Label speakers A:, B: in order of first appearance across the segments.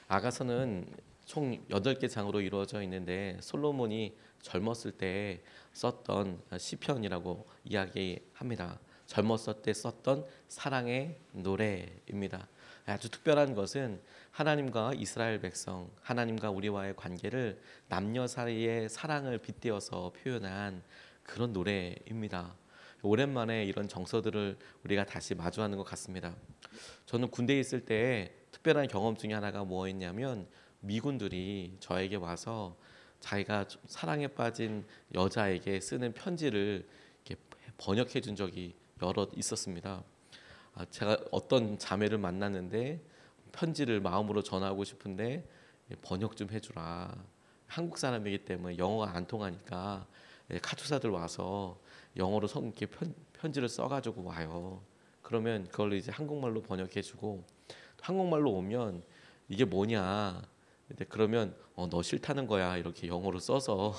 A: 아가서는 총 8개 장으로 이루어져 있는데 솔로몬이 젊었을 때 썼던 시편이라고 이야기합니다. 젊었을 때 썼던 사랑의 노래입니다. 아주 특별한 것은 하나님과 이스라엘 백성, 하나님과 우리와의 관계를 남녀 사이의 사랑을 빗대어서 표현한 그런 노래입니다. 오랜만에 이런 정서들을 우리가 다시 마주하는 것 같습니다. 저는 군대에 있을 때 특별한 경험 중에 하나가 뭐였냐면 미군들이 저에게 와서 자기가 사랑에 빠진 여자에게 쓰는 편지를 이렇게 번역해 준 적이 여러 있었습니다. 제가 어떤 자매를 만났는데 편지를 마음으로 전하고 싶은데 번역 좀 해주라. 한국 사람이기 때문에 영어가 안 통하니까 카투사들 와서 영어로 이렇게 편지를 써가지고 와요. 그러면 그걸 이제 한국말로 번역해주고 한국말로 오면 이게 뭐냐? 근데 그러면 너 싫다는 거야 이렇게 영어로 써서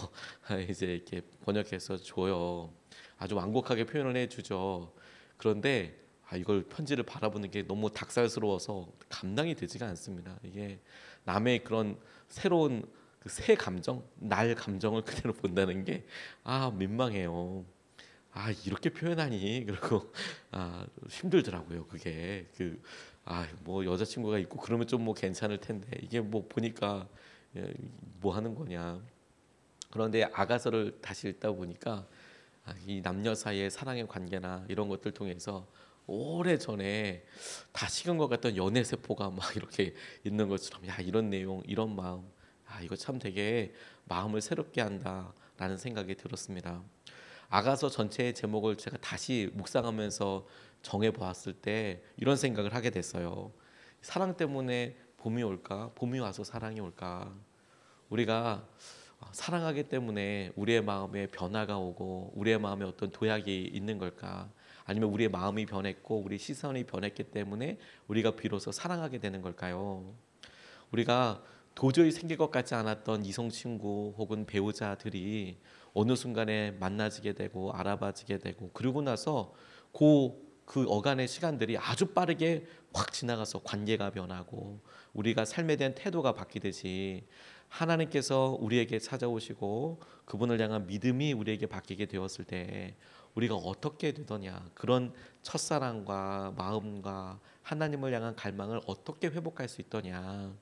A: 이제 이렇게 번역해서 줘요. 아주 완곡하게 표현을 해주죠. 그런데 이걸 편지를 바라보는 게 너무 닭살스러워서 감당이 되지가 않습니다. 이게 남의 그런 새로운 그 새 감정, 날 감정을 그대로 본다는 게 민망해요. 이렇게 표현하니 그리고 힘들더라고요. 그게 뭐 여자친구가 있고 그러면 좀 뭐 괜찮을 텐데 이게 뭐 보니까 뭐 하는 거냐. 그런데 아가서를 다시 읽다 보니까 이 남녀 사이의 사랑의 관계나 이런 것들 통해서 오래 전에 다 식은 것 같던 연애 세포가 막 이렇게 있는 것처럼 이런 내용 이런 마음 이거 참 되게 마음을 새롭게 한다라는 생각이 들었습니다. 아가서 전체의 제목을 제가 다시 묵상하면서 정해 보았을 때 이런 생각을 하게 됐어요. 사랑 때문에 봄이 올까? 봄이 와서 사랑이 올까? 우리가 사랑하기 때문에 우리의 마음에 변화가 오고 우리의 마음에 어떤 도약이 있는 걸까? 아니면 우리의 마음이 변했고 우리 시선이 변했기 때문에 우리가 비로소 사랑하게 되는 걸까요? 우리가 도저히 생길 것 같지 않았던 이성 친구 혹은 배우자들이 어느 순간에 만나지게 되고 알아봐지게 되고 그러고 나서 그 어간의 시간들이 아주 빠르게 확 지나가서 관계가 변하고 우리가 삶에 대한 태도가 바뀌듯이 하나님께서 우리에게 찾아오시고 그분을 향한 믿음이 우리에게 바뀌게 되었을 때 우리가 어떻게 되더냐, 그런 첫사랑과 마음과 하나님을 향한 갈망을 어떻게 회복할 수 있더냐,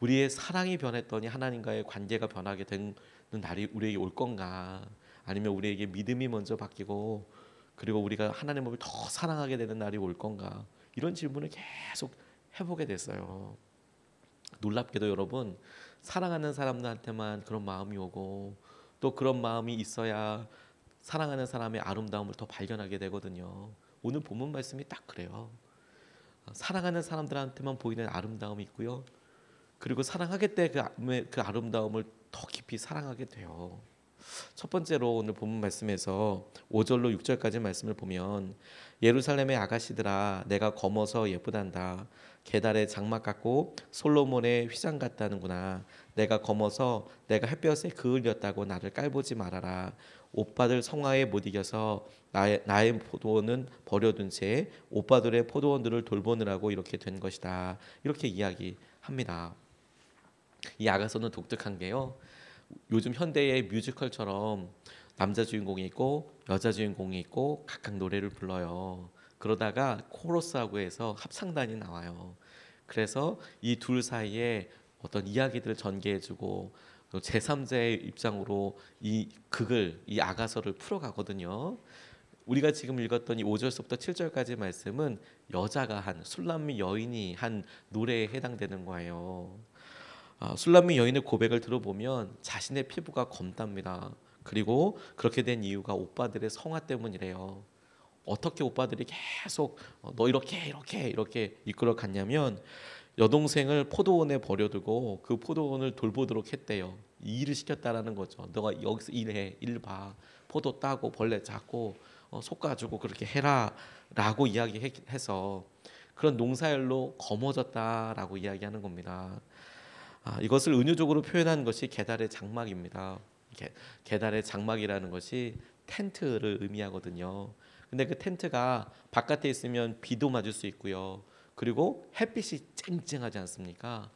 A: 우리의 사랑이 변했더니 하나님과의 관계가 변하게 되는 날이 우리에게 올 건가, 아니면 우리에게 믿음이 먼저 바뀌고 그리고 우리가 하나님을 더 사랑하게 되는 날이 올 건가, 이런 질문을 계속 해보게 됐어요. 놀랍게도 여러분, 사랑하는 사람들한테만 그런 마음이 오고 또 그런 마음이 있어야 사랑하는 사람의 아름다움을 더 발견하게 되거든요. 오늘 본문 말씀이 딱 그래요. 사랑하는 사람들한테만 보이는 아름다움이 있고요, 그리고 사랑하게 때 그 아름다움을 더 깊이 사랑하게 돼요. 첫 번째로 오늘 본문 말씀에서 5절로 6절까지 말씀을 보면, 예루살렘의 아가씨들아 내가 검어서 예쁘단다. 게달의 장막 같고 솔로몬의 휘장 같다는구나. 내가 검어서 내가 햇볕에 그을렸다고 나를 깔보지 말아라. 오빠들 성화에 못 이겨서 나의 포도원은 버려둔 채 오빠들의 포도원들을 돌보느라고 이렇게 된 것이다. 이렇게 이야기합니다. 이 아가서는 독특한 게요, 요즘 현대의 뮤지컬처럼 남자 주인공이 있고 여자 주인공이 있고 각각 노래를 불러요. 그러다가 코러스하고 해서 합창단이 나와요. 그래서 이 둘 사이에 어떤 이야기들을 전개해주고 제3자의 입장으로 이 아가서를 풀어가거든요. 우리가 지금 읽었던 이 5절부터 7절까지 말씀은 여자가 한, 술람미 여인이 한 노래에 해당되는 거예요. 술람미 여인의 고백을 들어보면 자신의 피부가 검답니다. 그리고 그렇게 된 이유가 오빠들의 성화 때문이래요. 어떻게 오빠들이 계속 너 이렇게 이끌어 갔냐면, 여동생을 포도원에 버려두고 그 포도원을 돌보도록 했대요. 이 일을 시켰다라는 거죠. 너가 여기서 일해, 일 봐, 포도 따고 벌레 잡고 솎아주고 그렇게 해라라고 이야기해서 그런 농사일로 거머졌다라고 이야기하는 겁니다. 이것을 은유적으로 표현한 것이 게달의 장막입니다. 게달의 장막이라는 것이 텐트를 의미하거든요. 근데 그 텐트가 바깥에 있으면 비도 맞을 수 있고요, 그리고 햇빛이 쨍쨍하지 않습니까?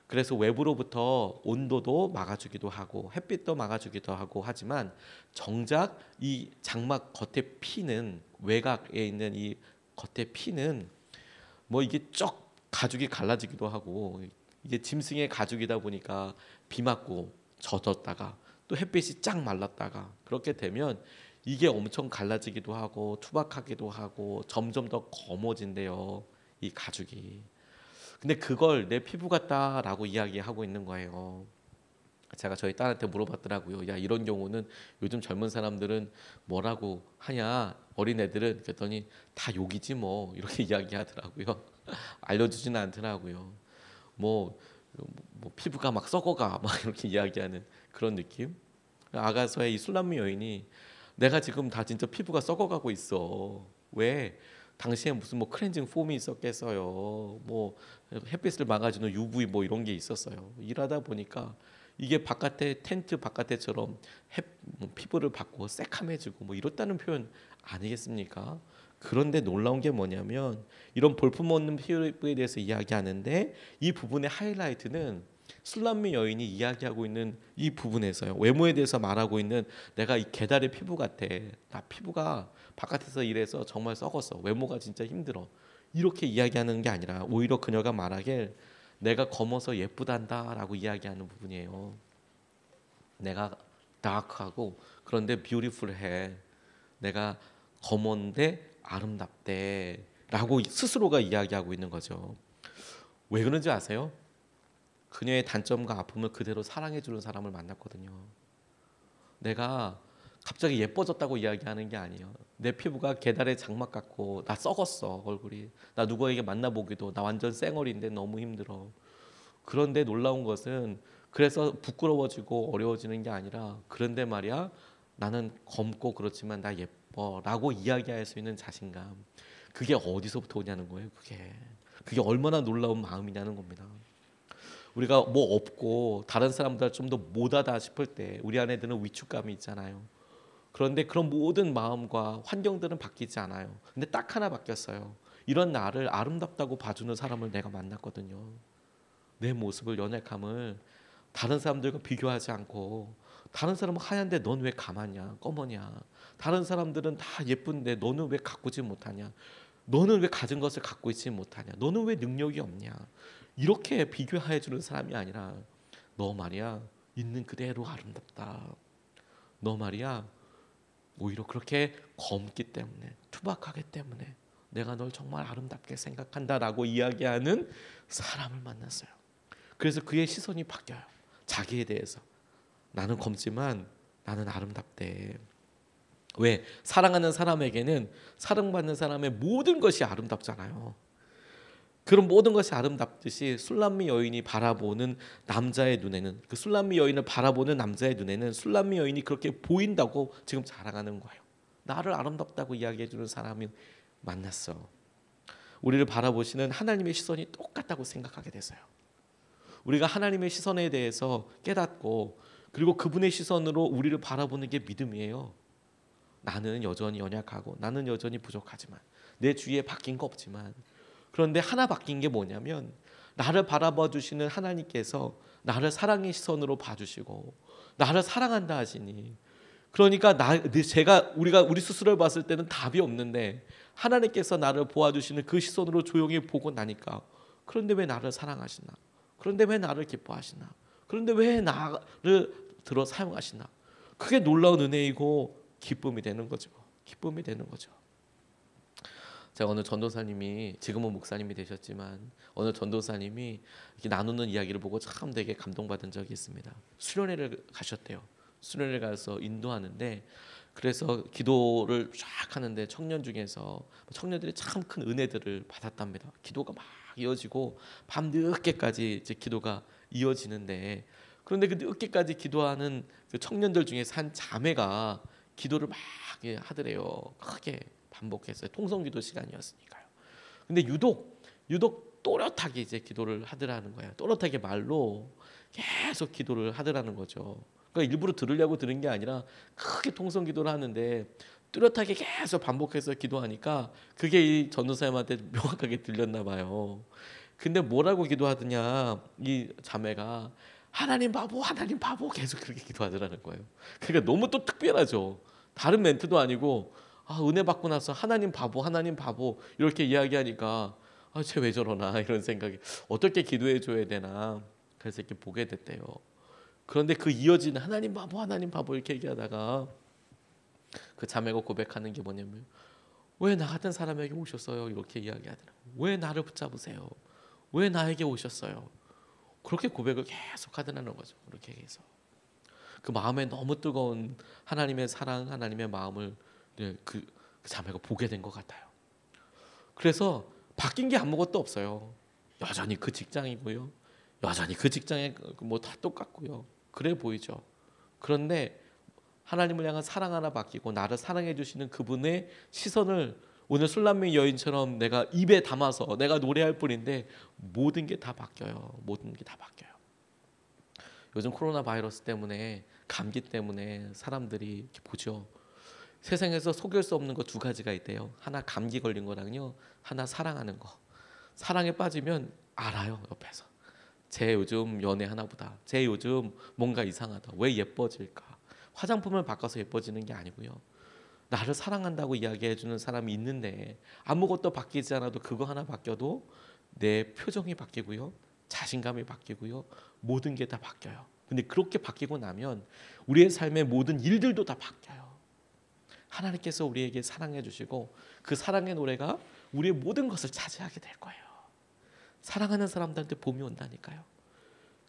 A: 그래서 외부로부터 온도도 막아주기도 하고 햇빛도 막아주기도 하고 하지만 정작 이 장막 겉에 피는 외곽에 있는 이 겉에 피는 뭐 이게 쩍 가죽이 갈라지기도 하고 이게 짐승의 가죽이다 보니까 비 맞고 젖었다가 또 햇빛이 쫙 말랐다가 그렇게 되면 이게 엄청 갈라지기도 하고 투박하기도 하고 점점 더 검어진대요. 이 가죽이. 근데 그걸 내 피부 같다라고 이야기하고 있는 거예요. 제가 저희 딸한테 물어봤더라고요. 야, 이런 경우는 요즘 젊은 사람들은 뭐라고 하냐? 어린애들은 그랬더니 다 욕이지 뭐 이렇게 이야기하더라고요. 알려주지는 않더라고요. 뭐, 뭐 피부가 막 썩어가 막 이렇게 이야기하는 그런 느낌. 아가서의 이 술람미 여인이 내가 지금 다 진짜 피부가 썩어가고 있어. 왜? 당시에 무슨 뭐 클렌징 폼이 있었겠어요. 뭐 햇빛을 막아주는 UV 뭐 이런 게 있었어요. 일하다 보니까 이게 바깥에 텐트 바깥에처럼 뭐 피부를 받고 새카매지고 뭐 이렇다는 표현 아니겠습니까? 그런데 놀라운 게 뭐냐면 이런 볼품없는 피부에 대해서 이야기하는데 이 부분의 하이라이트는 술람미 여인이 이야기하고 있는 이 부분에서요. 외모에 대해서 말하고 있는 내가 이 개다리 피부 같아. 나 피부가 바깥에서 일해서 정말 썩었어. 외모가 진짜 힘들어. 이렇게 이야기하는 게 아니라 오히려 그녀가 말하길 내가 검어서 예쁘단다라고 이야기하는 부분이에요. 내가 다크하고 그런데 뷰티풀해. 내가 검은데 아름답대 라고 스스로가 이야기하고 있는 거죠. 왜 그런지 아세요? 그녀의 단점과 아픔을 그대로 사랑해주는 사람을 만났거든요. 내가 갑자기 예뻐졌다고 이야기하는 게 아니에요. 내 피부가 계달의 장막 같고 나 썩었어 얼굴이. 나 누구에게 만나보기도 나 완전 쌩얼인데 너무 힘들어. 그런데 놀라운 것은 그래서 부끄러워지고 어려워지는 게 아니라 그런데 말이야 나는 검고 그렇지만 나 예뻐 라고 이야기할 수 있는 자신감. 그게 어디서부터 오냐는 거예요. 그게 얼마나 놀라운 마음이냐는 겁니다. 우리가 뭐 없고 다른 사람보다 좀 더 못하다 싶을 때 우리 안에 드는 위축감이 있잖아요. 그런데 그런 모든 마음과 환경들은 바뀌지 않아요. 근데 딱 하나 바뀌었어요. 이런 나를 아름답다고 봐주는 사람을 내가 만났거든요. 내 모습을 연약함을 다른 사람들과 비교하지 않고 다른 사람은 하얀데 넌 왜 가만냐 검으냐. 다른 사람들은 다 예쁜데 너는 왜 가꾸지 못하냐. 너는 왜 가진 것을 갖고 있지 못하냐. 너는 왜 능력이 없냐. 이렇게 비교해 주는 사람이 아니라 너 말이야 있는 그대로 아름답다. 너 말이야 오히려 그렇게 검기 때문에 투박하기 때문에 내가 널 정말 아름답게 생각한다라고 이야기하는 사람을 만났어요. 그래서 그의 시선이 바뀌어요. 자기에 대해서 나는 검지만 나는 아름답대. 왜? 사랑하는 사람에게는 사랑받는 사람의 모든 것이 아름답잖아요. 그런 모든 것이 아름답듯이 술람미 여인이 바라보는 남자의 눈에는 그 술람미 여인을 바라보는 남자의 눈에는 술람미 여인이 그렇게 보인다고 지금 자랑하는 거예요. 나를 아름답다고 이야기해주는 사람이 만났어. 우리를 바라보시는 하나님의 시선이 똑같다고 생각하게 됐어요. 우리가 하나님의 시선에 대해서 깨닫고 그리고 그분의 시선으로 우리를 바라보는 게 믿음이에요. 나는 여전히 연약하고 나는 여전히 부족하지만 내 주위에 바뀐 거 없지만 그런데 하나 바뀐 게 뭐냐면 나를 바라봐 주시는 하나님께서 나를 사랑의 시선으로 봐주시고 나를 사랑한다 하시니 그러니까 우리 스스로를 봤을 때는 답이 없는데 하나님께서 나를 보아주시는 그 시선으로 조용히 보고 나니까 그런데 왜 나를 사랑하시나? 그런데 왜 나를 기뻐하시나? 그런데 왜 나를 들어 사용하시나? 그게 놀라운 은혜이고 기쁨이 되는 거죠. 기쁨이 되는 거죠. 제가 어느 전도사님이 지금은 목사님이 되셨지만 어느 전도사님이 이렇게 나누는 이야기를 보고 참 되게 감동받은 적이 있습니다. 수련회를 가셨대요. 수련회를 가서 인도하는데 그래서 기도를 쫙 하는데 청년 중에서 청년들이 참 큰 은혜들을 받았답니다. 기도가 막 이어지고 밤 늦게까지 이제 기도가 이어지는데 그런데 그 늦게까지 기도하는 그 청년들 중에서 한 자매가 기도를 막 하더래요. 크게 반복했어요. 통성기도 시간이었으니까요. 근데 유독 또렷하게 이제 기도를 하더라는 거예요. 또렷하게 말로 계속 기도를 하더라는 거죠. 그러니까 일부러 들으려고 들은 게 아니라 크게 통성기도를 하는데 뚜렷하게 계속 반복해서 기도하니까 그게 이 전도사님한테 명확하게 들렸나 봐요. 근데 뭐라고 기도하더냐, 이 자매가 하나님 바보 계속 그렇게 기도하더라는 거예요. 그러니까 너무 또 특별하죠. 다른 멘트도 아니고 은혜 받고 나서 하나님 바보 이렇게 이야기하니까 쟤 왜 저러나 이런 생각이, 어떻게 기도해 줘야 되나, 그래서 이렇게 보게 됐대요. 그런데 그 이어지는 하나님 바보 이렇게 얘기하다가 그 자매가 고백하는 게 뭐냐면, 왜 나 같은 사람에게 오셨어요? 이렇게 이야기하더라고요. 왜 나를 붙잡으세요? 왜 나에게 오셨어요? 그렇게 고백을 계속 하더라는 거죠. 그렇게 해서 그 마음에 너무 뜨거운 하나님의 사랑, 하나님의 마음을 그 자매가 보게 된 것 같아요. 그래서 바뀐 게 아무것도 없어요. 여전히 그 직장이고요. 여전히 그 직장에 뭐 다 똑같고요. 그래 보이죠. 그런데 하나님을 향한 사랑 하나 바뀌고 나를 사랑해 주시는 그분의 시선을 오늘 술람미 여인처럼 내가 입에 담아서 내가 노래할 뿐인데 모든 게 다 바뀌어요. 모든 게 다 바뀌어요. 요즘 코로나 바이러스 때문에, 감기 때문에 사람들이 이렇게 보죠. 세상에서 속일 수 없는 거 두 가지가 있대요. 하나 감기 걸린 거랑요, 하나 사랑하는 거. 사랑에 빠지면 알아요. 옆에서 쟤 요즘 연애하나 보다, 쟤 요즘 뭔가 이상하다, 왜 예뻐질까. 화장품을 바꿔서 예뻐지는 게 아니고요, 나를 사랑한다고 이야기해주는 사람이 있는데 아무것도 바뀌지 않아도 그거 하나 바뀌어도 내 표정이 바뀌고요, 자신감이 바뀌고요, 모든 게 다 바뀌어요. 근데 그렇게 바뀌고 나면 우리의 삶의 모든 일들도 다 바뀌어요. 하나님께서 우리에게 사랑해 주시고 그 사랑의 노래가 우리의 모든 것을 차지하게 될 거예요. 사랑하는 사람들한테 봄이 온다니까요.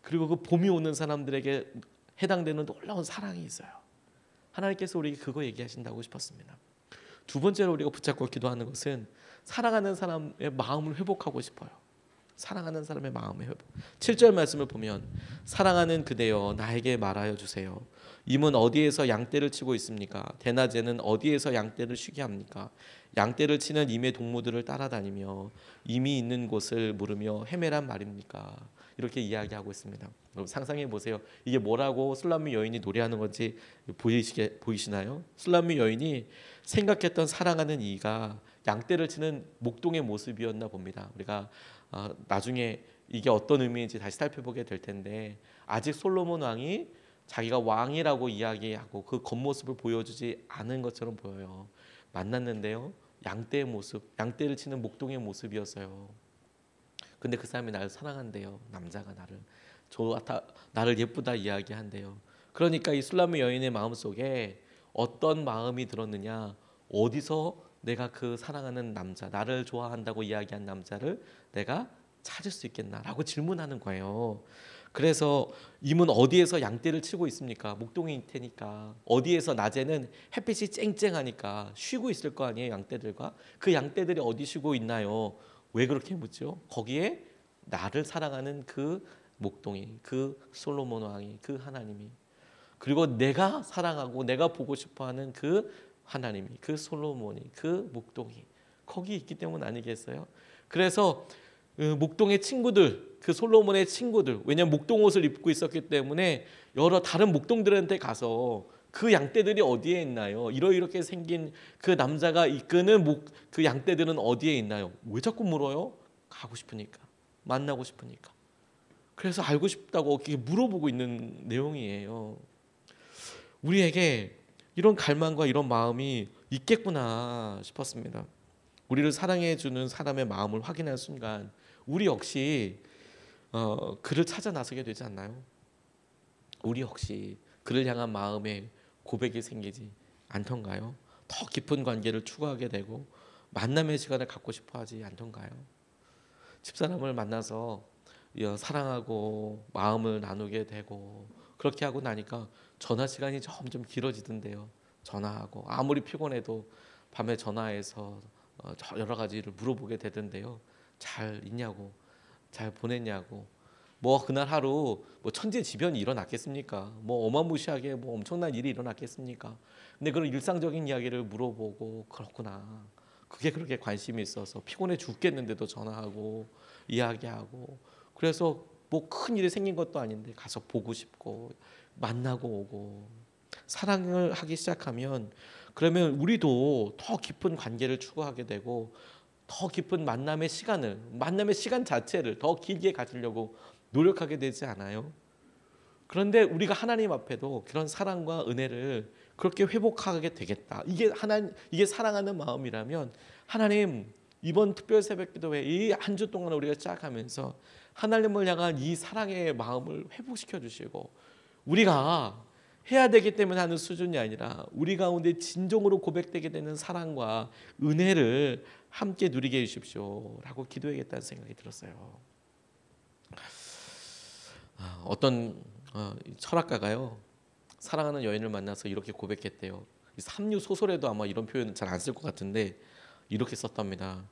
A: 그리고 그 봄이 오는 사람들에게 해당되는 놀라운 사랑이 있어요. 하나님께서 우리에게 그거 얘기하신다고 싶었습니다. 두 번째로 우리가 붙잡고 기도하는 것은 사랑하는 사람의 마음을 회복하고 싶어요. 사랑하는 사람의 마음의 회복. 7절 말씀을 보면, 사랑하는 그대여 나에게 말하여 주세요. 임은 어디에서 양떼를 치고 있습니까? 대낮에는 어디에서 양떼를 쉬게 합니까? 양떼를 치는 임의 동무들을 따라다니며 임이 있는 곳을 물으며 헤매란 말입니까? 이렇게 이야기하고 있습니다. 여러분 상상해 보세요. 이게 뭐라고 술람미 여인이 노래하는 건지 보이시나요? 술람미 여인이 생각했던 사랑하는 이가 양떼를 치는 목동의 모습이었나 봅니다. 우리가 나중에 이게 어떤 의미인지 다시 살펴보게 될 텐데, 아직 솔로몬 왕이 자기가 왕이라고 이야기하고 그 겉모습을 보여주지 않은 것처럼 보여요. 만났는데요, 양떼의 모습, 양떼를 치는 목동의 모습이었어요. 근데 그 사람이 나를 사랑한대요. 남자가 나를 예쁘다 이야기한대요. 그러니까 이 술람미 여인의 마음속에 어떤 마음이 들었느냐, 어디서 내가 그 사랑하는 남자, 나를 좋아한다고 이야기한 남자를 내가 찾을 수 있겠나라고 질문하는 거예요. 그래서 임은 어디에서 양떼를 치고 있습니까? 목동에 테니까. 어디에서 낮에는 햇빛이 쨍쨍하니까 쉬고 있을 거 아니에요, 양떼들과. 그 양떼들이 어디 쉬고 있나요? 왜 그렇게 묻죠? 거기에 나를 사랑하는 그 목동이, 그 솔로몬 왕이, 그 하나님이, 그리고 내가 사랑하고 내가 보고 싶어하는 그 하나님이, 그 솔로몬이, 그 목동이 거기 있기 때문 아니겠어요? 그래서 목동의 친구들, 그 솔로몬의 친구들, 왜냐하면 목동 옷을 입고 있었기 때문에 여러 다른 목동들한테 가서 그 양떼들이 어디에 있나요? 이렇게 생긴 그 남자가 이끄는 그 양떼들은 어디에 있나요? 왜 자꾸 물어요? 가고 싶으니까, 만나고 싶으니까. 그래서 알고 싶다고 이렇게 물어보고 있는 내용이에요. 우리에게 이런 갈망과 이런 마음이 있겠구나 싶었습니다. 우리를 사랑해 주는 사람의 마음을 확인할 순간 우리 역시 그를 찾아 나서게 되지 않나요? 우리 역시 그를 향한 마음에 고백이 생기지 않던가요? 더 깊은 관계를 추구하게 되고 만남의 시간을 갖고 싶어 하지 않던가요? 집사람을 만나서 사랑하고 마음을 나누게 되고 그렇게 하고 나니까 전화 시간이 점점 길어지던데요. 전화하고 아무리 피곤해도 밤에 전화해서 여러 가지를 물어보게 되던데요. 잘 있냐고, 잘 보냈냐고. 뭐 그날 하루 뭐 천재지변이 일어났겠습니까? 뭐 어마무시하게 뭐 엄청난 일이 일어났겠습니까? 근데 그런 일상적인 이야기를 물어보고, 그렇구나, 그게 그렇게 관심이 있어서 피곤해 죽겠는데도 전화하고 이야기하고, 그래서 뭐 큰 일이 생긴 것도 아닌데 가서 보고 싶고 만나고 오고. 사랑을 하기 시작하면 그러면 우리도 더 깊은 관계를 추구하게 되고 더 깊은 만남의 시간 자체를 더 길게 가지려고 노력하게 되지 않아요? 그런데 우리가 하나님 앞에도 그런 사랑과 은혜를 그렇게 회복하게 되겠다. 이게 사랑하는 마음이라면 하나님 이번 특별 새벽기도회 이 한 주 동안 우리가 시작하면서 하나님을 향한 이 사랑의 마음을 회복시켜 주시고 우리가 해야 되기 때문에 하는 수준이 아니라 우리 가운데 진정으로 고백되게 되는 사랑과 은혜를 함께 누리게 해주십시오라고 기도해야겠다는 생각이 들었어요. 어떤 철학가가요, 사랑하는 여인을 만나서 이렇게 고백했대요. 삼류 소설에도 아마 이런 표현은 잘 안 쓸 것 같은데 이렇게 썼답니다.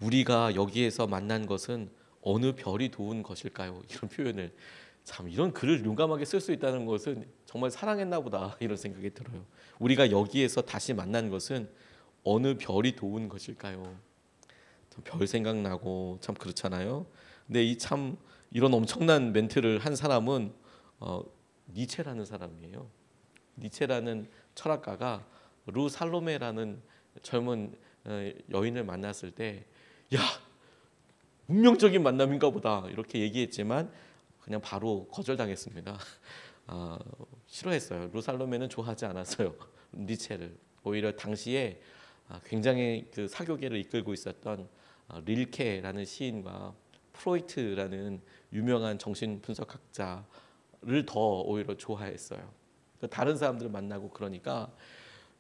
A: 우리가 여기에서 만난 것은 어느 별이 도운 것일까요? 이런 표현을, 참 이런 글을 용감하게 쓸 수 있다는 것은 정말 사랑했나 보다 이런 생각이 들어요. 우리가 여기에서 다시 만난 것은 어느 별이 도운 것일까요? 별 생각나고 참 그렇잖아요. 근데 이런 엄청난 멘트를 한 사람은 니체라는 사람이에요. 니체라는 철학가가 루 살로메라는 젊은 여인을 만났을 때, 야, 운명적인 만남인가 보다 이렇게 얘기했지만 그냥 바로 거절당했습니다. 싫어했어요. 루 살로메는 좋아하지 않았어요. 니체를. 오히려 당시에 굉장히 그 사교계를 이끌고 있었던 릴케라는 시인과 프로이트라는 유명한 정신 분석학자를 더 오히려 좋아했어요. 다른 사람들을 만나고 그러니까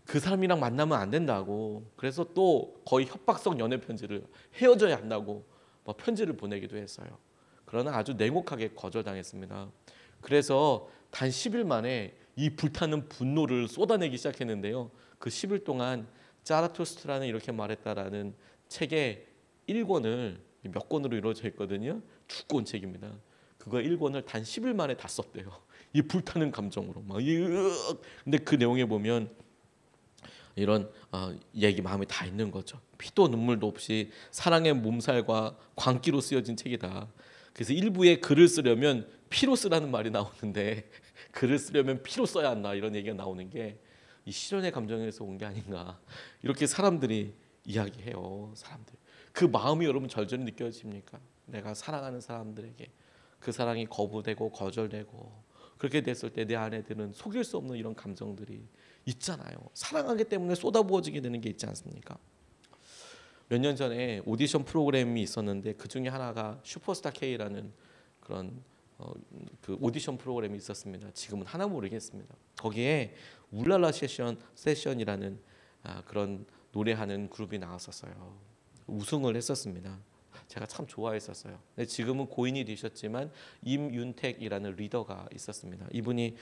A: 그 사람이랑 만나면 안 된다고, 그래서 또 거의 협박성 연애 편지를 헤어져야 한다고 막 편지를 보내기도 했어요. 그러나 아주 냉혹하게 거절당했습니다. 그래서 단 10일 만에 이 불타는 분노를 쏟아내기 시작했는데요. 그 10일 동안 자라투스트라는 이렇게 말했다라는 책의 1권을 몇 권으로 이루어져 있거든요. 두꺼운 책입니다. 그거 1권을 단 10일 만에 다 썼대요. 이 불타는 감정으로 막. 근데 그 내용에 보면 이런 얘기 마음에 다 있는 거죠. 피도 눈물도 없이 사랑의 몸살과 광기로 쓰여진 책이다. 그래서 일부에 글을 쓰려면 피로 쓰라는 말이 나오는데 글을 쓰려면 피로 써야 한다 이런 얘기가 나오는 게 이 실연의 감정에서 온 게 아닌가 이렇게 사람들이 이야기해요. 사람들 그 마음이 여러분 절절히 느껴집니까? 내가 사랑하는 사람들에게 그 사랑이 거부되고 거절되고 그렇게 됐을 때 내 안에 드는 속일 수 없는 이런 감정들이 있잖아요. 사랑하기 때문에 쏟아부어지게 되는 게 있지 않습니까? 몇 년 전에 오디션 프로그램이 있었는데 그 중에 하나가 슈퍼스타 K라는 그런 그 오디션 프로그램이 있었습니다. 지금은 하나 모르겠습니다. 거기에 울랄라 세션이라는 그런 노래하는 그룹이 나왔었어요. 우승을 했었습니다. 제가 참 좋아했었어요. 근데 지금은 고인이 되셨지만 임윤택이라는 리더가 있었습니다. 이분이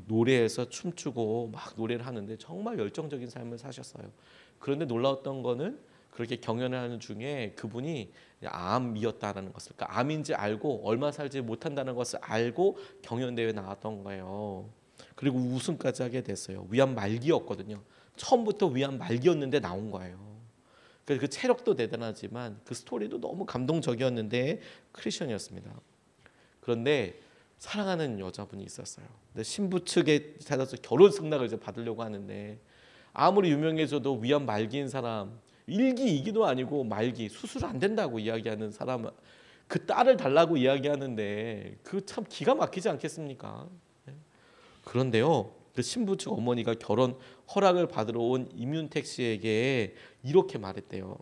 A: 노래에서 춤추고 막 노래를 하는데 정말 열정적인 삶을 사셨어요. 그런데 놀라웠던 거는 그렇게 경연을 하는 중에 그분이 암이었다는 것을, 그러니까 암인지 알고 얼마 살지 못한다는 것을 알고 경연대회에 나왔던 거예요. 그리고 우승까지 하게 됐어요. 위암 말기였거든요. 처음부터 위암 말기였는데 나온 거예요. 그 체력도 대단하지만 그 스토리도 너무 감동적이었는데 크리스천이었습니다. 그런데 사랑하는 여자분이 있었어요. 근데 신부 측에 찾아서 결혼 승낙을 이제 받으려고 하는데 아무리 유명해져도 위암 말기인 사람, 1기 2기도 아니고 말기, 수술 안 된다고 이야기하는 사람, 그 딸을 달라고 이야기하는데 그 참 기가 막히지 않겠습니까? 그런데요, 그 신부 측 어머니가 결혼 허락을 받으러 온 임윤택 씨에게 이렇게 말했대요.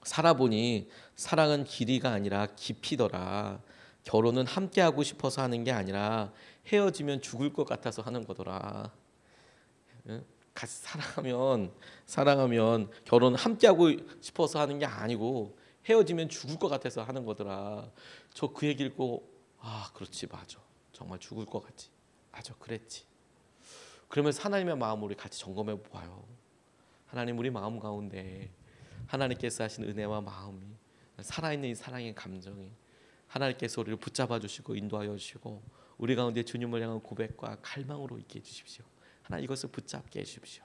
A: 살아보니 사랑은 길이가 아니라 깊이더라. 결혼은 함께하고 싶어서 하는 게 아니라 헤어지면 죽을 것 같아서 하는 거더라. 같이 사랑하면 결혼 함께하고 싶어서 하는 게 아니고 헤어지면 죽을 것 같아서 하는 거더라. 저 그 얘기 읽고 그렇지, 맞아. 정말 죽을 것 같지. 맞아, 그랬지. 그러면서 하나님의 마음을 우리 같이 점검해 봐요. 하나님, 우리 마음 가운데 하나님께서 하신 은혜와 마음이 살아있는 이 사랑의 감정이 하나님께서 우리를 붙잡아 주시고 인도하여 주시고 우리 가운데 주님을 향한 고백과 갈망으로 있게 해주십시오. 하나님, 이것을 붙잡게 해주십시오.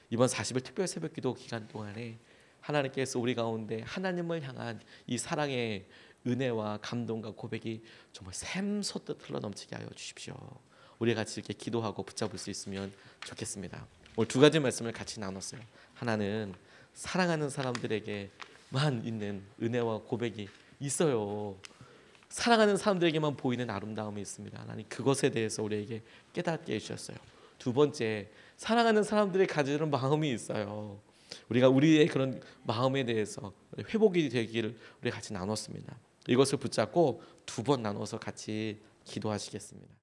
A: 이번 40일 특별 새벽 기도 기간 동안에 하나님께서 우리 가운데 하나님을 향한 이 사랑의 은혜와 감동과 고백이 정말 샘솟듯 흘러넘치게 하여 주십시오. 우리 같이 이렇게 기도하고 붙잡을 수 있으면 좋겠습니다. 오늘 두 가지 말씀을 같이 나눴어요. 하나는 사랑하는 사람들에게 있는 은혜와 고백이 있어요. 사랑하는 사람들에게만 보이는 아름다움이 있습니다. 하나님 그것에 대해서 우리에게 깨닫게 해주셨어요. 두 번째, 사랑하는 사람들이 가지는 마음이 있어요. 우리가 우리의 그런 마음에 대해서 회복이 되기를 우리 같이 나눴습니다. 이것을 붙잡고 두 번 나눠서 같이 기도하시겠습니다.